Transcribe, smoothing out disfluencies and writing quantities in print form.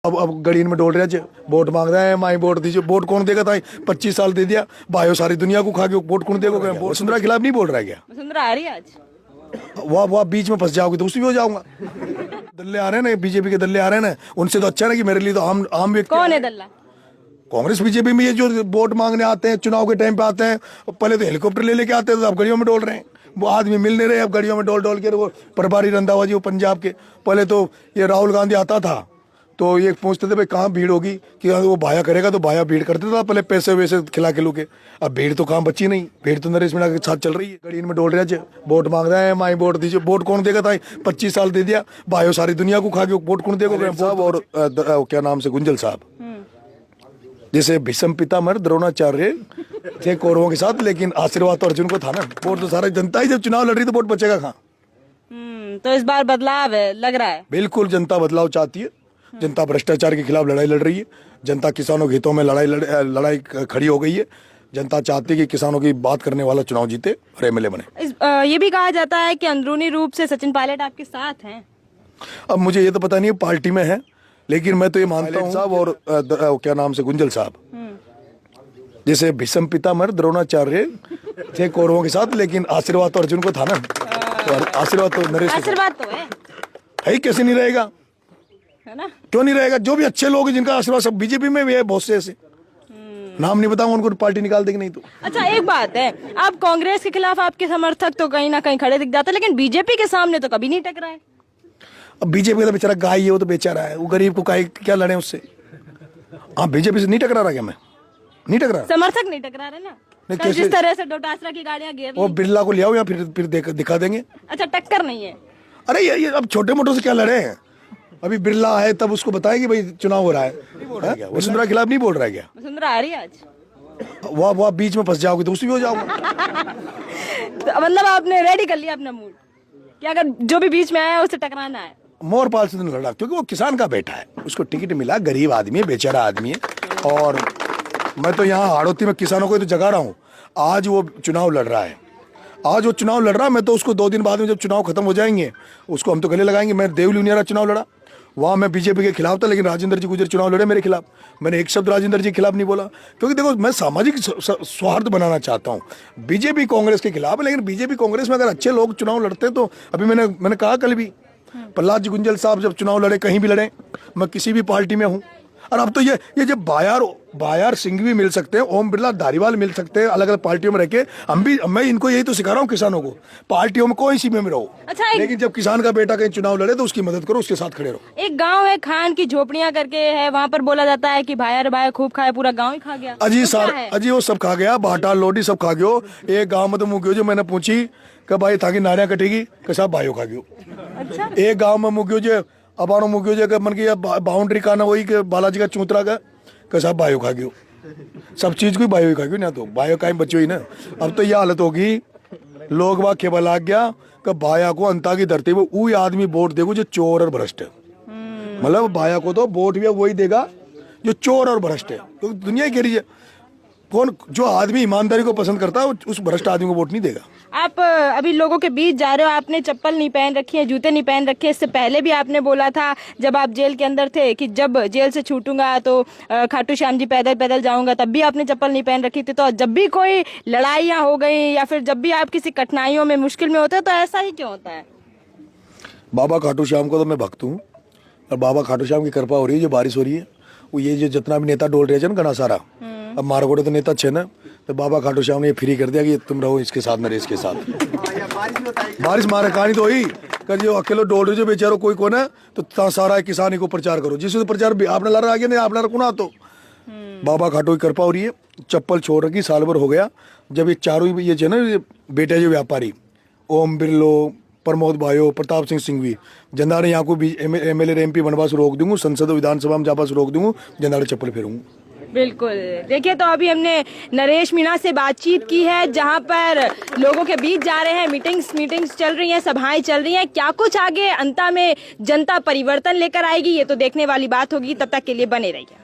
अब गड़ीन में डोल रहा है, वोट मांग रहा है, माई वोट दीजिए। वोट कौन देगा था? 25 साल दे दिया, भाइयों सारी दुनिया को खा के वोट कौन देगा? वसुंधरा खिलाफ नहीं बोल रहा है क्या? वसुंधरा आ रही है आज? वह बीच में फंस जाओगे तो उसी भी हो जाऊंगा। दल्ले आ रहे हैं ना, बीजेपी के दल्ले आ रहे हैं ना, उनसे तो अच्छा ना कि मेरे लिए तो आम व्यक्ति। कौन है दल्ला? कांग्रेस बीजेपी में ये जो वोट मांगने आते हैं, चुनाव के टाइम पे आते हैं, पहले तो हेलीकॉप्टर ले आते हैं, तो अब गाड़ियों में डोल रहे हैं। वो आदमी मिल नहीं रहे, अब गाड़ियों में डोल के। वो प्रभारी रंधावा जी, वो पंजाब के, पहले तो ये राहुल गांधी आता था तो ये पूछते थे भाई कहाँ भीड़ होगी, कि वो भाया करेगा तो भाया भीड़ करते था पहले, पैसे वैसे खिला के के। अब भीड़ तो कहाँ बची नहीं, भीड़ तो नरेश मीणा के साथ चल रही है। गड़ीन में डोल रहा है, वोट मांग रहा है, माई वोट दीजिए। वोट कौन देगा था? 25 साल दे दिया, भाइयों सारी दुनिया को खा के वोट कौन देगा? साहब और क्या नाम से गुंजल साहब, जैसे भीष्म पितामह द्रोणाचार्य थे कौरवों के साथ, लेकिन आशीर्वाद तो अर्जुन को था ना। वोट तो सारा जनता ही, जब चुनाव लड़ रही तो वोट बचेगा कहाँ? तो इस बार बदलाव है लग रहा है। बिल्कुल जनता बदलाव चाहती है, जनता भ्रष्टाचार के खिलाफ लड़ाई लड़ रही है, जनता किसानों के हितों में लड़ाई खड़ी हो गई है। जनता चाहती है कि किसानों की बात करने वाला चुनाव जीते और एमएलए बने। ये भी कहा जाता है कि अंदरूनी रूप से सचिन पायलट आपके साथ हैं। अब मुझे ये तो पता नहीं है पार्टी में है, लेकिन मैं तो ये मानता हूँ साहब और क्या नाम से गुंजल साहब, जैसे भीष्म पितामह द्रोणाचार्य थे कौरवों के साथ, लेकिन आशीर्वाद तो अर्जुन को था ना। तो आशीर्वाद तो नरेश, आशीर्वाद तो है कैसे नहीं रहेगा? है ना? क्यों नहीं रहेगा? जो भी अच्छे लोग हैं जिनका आशीर्वाद, सब बीजेपी में भी है बहुत से ऐसे, नाम नहीं बताऊंगा उनको, पार्टी निकाल देगी नहीं तो। अच्छा एक बात है, आप कांग्रेस के खिलाफ आपके समर्थक तो कहीं ना कहीं खड़े दिख जाते हैं, लेकिन बीजेपी के सामने तो कभी नहीं टकराए। अब बीजेपी का तो बेचारा गाय है, वो तो बेचारा है, वो गरीब को क्या लड़े उससे? हाँ, बीजेपी से नहीं टकरा रहा क्या? मैं नहीं टकरा, समर्थक नहीं टकरा रहे ना। कल जिस तरह से डोटासरा की गाड़ियां घेर वो बिरला को ले आओ या फिर दिखा देंगे। अच्छा टक्कर नहीं है? अरे ये अब छोटे मोटों से क्या लड़े हैं? अभी बिरला है तब उसको बताएंगे भाई चुनाव हो रहा है। वसुंधरा खिलाफ नहीं बोल रहा है क्या? वसुंधरा आ रही है आज? वह बीच में फंस जाओगे तो उसी भी हो जाऊंगा। तो मतलब आपने रेडी कर लिया अपना मूड कि अगर जो भी बीच में आया उससे टकराना है? मोरपाल से लड़ा, क्योंकि वो किसान का बेटा है, उसको टिकट मिला, गरीब आदमी है, बेचारा आदमी है। और मैं तो यहाँ हाड़ौती में किसानों को तो जगा रहा हूँ। आज वो चुनाव लड़ रहा है, मैं तो उसको 2 दिन बाद में जब चुनाव खत्म हो जाएंगे उसको हम तो गले लगाएंगे। मैं देवली उनियारा चुनाव लड़ा, वहाँ मैं बीजेपी के खिलाफ था, लेकिन राजेंद्र जी गुजर चुनाव लड़े मेरे खिलाफ। मैंने एक शब्द राजेंद्र जी के खिलाफ नहीं बोला, क्योंकि देखो मैं सामाजिक सौहार्द बनाना चाहता हूँ। बीजेपी कांग्रेस के खिलाफ है, लेकिन बीजेपी कांग्रेस में अगर अच्छे लोग चुनाव लड़ते तो अभी मैंने कहा कल भी, प्रहलाद जी गुंजल साहब जब चुनाव लड़े, कहीं भी लड़े, मैं किसी भी पार्टी में हूँ। और अब तो ये जब बायार सिंह भी मिल सकते हैं, ओम बिरला धारीवाल मिल सकते हैं, अलग अलग पार्टियों में रह के मैं इनको यही तो सिखा रहा हूँ किसानों को, पार्टियों में कोई सी में रहो। अच्छा, लेकिन जब किसान का बेटा कहीं चुनाव लड़े तो उसकी मदद करो, उसके साथ खड़े रहो। एक गांव है खान की झोपड़ियां करके है, वहाँ पर बोला जाता है कि भाया खूब खाए, पूरा गाँव ही खा गया। अजी वो सब खा गया, बाटा लोटी सब खा गयो। एक गाँव में तो मुँह जो मैंने पूछी कि भाई ताकि नारियां कटेगी, कैसा भाइयों खा गयो। अच्छा, एक गाँव में मुँह जो अबारो मुँह जो मन की बाउंड्री का ना वही बालाजी का चूतरा का कैसा बायो खा गयो, सब चीज को बायो खा गयो ना, तो बायो का बच्चों ही ना। अब तो यह हालत होगी, लोग वहाँ केवल आ गया कि बाया को अंता की धरती में वही आदमी वोट देगा जो चोर और भ्रष्ट है। मतलब बाया को तो वोट भी वही देगा जो चोर और भ्रष्ट है, तो दुनिया कह रही है कौन, जो आदमी ईमानदारी को पसंद करता है उस भ्रष्ट आदमी को वोट नहीं देगा। आप अभी लोगों के बीच जा रहे हो, आपने चप्पल नहीं पहन रखी है, जूते नहीं पहन रखे। इससे पहले भी आपने बोला था जब आप जेल के अंदर थे कि जब जेल से छूटूंगा तो खाटू श्याम जी पैदल जाऊंगा, तब भी आपने चप्पल नहीं पहन रखी थी। तो जब भी कोई लड़ाइयाँ हो गई या फिर जब भी आप किसी कठिनाइयों में मुश्किल में होते हैं तो ऐसा ही क्यों होता है? बाबा खाटू श्याम को तो मैं भक्त हूँ, और बाबा खाटू श्याम की कृपा हो रही है, जो बारिश हो रही है वो ये जो जितना भी नेता डोल रहे हैं घना सारा, अब मारगोड़े तो नेता अच्छे ना, तो बाबा खाटू श्याम ने ये फ्री कर दिया कि तुम रहो इसके साथ, नरेश के साथ। बारिश मारे कहानी तो वही कर, जो अकेले डोल रहे जो बेचारो कोई कौन है, तो सारा किसानी को प्रचार करो, जिससे प्रचार आपने ला रहा नहीं आपने रखना। तो बाबा खाटू की कृपा हो रही है। चप्पल छोड़ रखी, साल भर हो गया। जब ये चारों ये ना बेटे जो व्यापारी ओम बिरलो, प्रमोद भाइयों, प्रताप सिंह सिंघवी, जंदाड़े यहाँ को भी एमएलए MP बनवा से रोक दूंगा, संसद विधानसभा में जापा से रोक दूंगा, जंदाड़े चप्पल फेरूंगा। बिल्कुल। देखिए, तो अभी हमने नरेश मीणा से बातचीत की है, जहां पर लोगों के बीच जा रहे हैं, मीटिंग्स चल रही हैं, सभाएं चल रही हैं। क्या कुछ आगे अंत में जनता परिवर्तन लेकर आएगी, ये तो देखने वाली बात होगी। तब तक के लिए बने रहिए।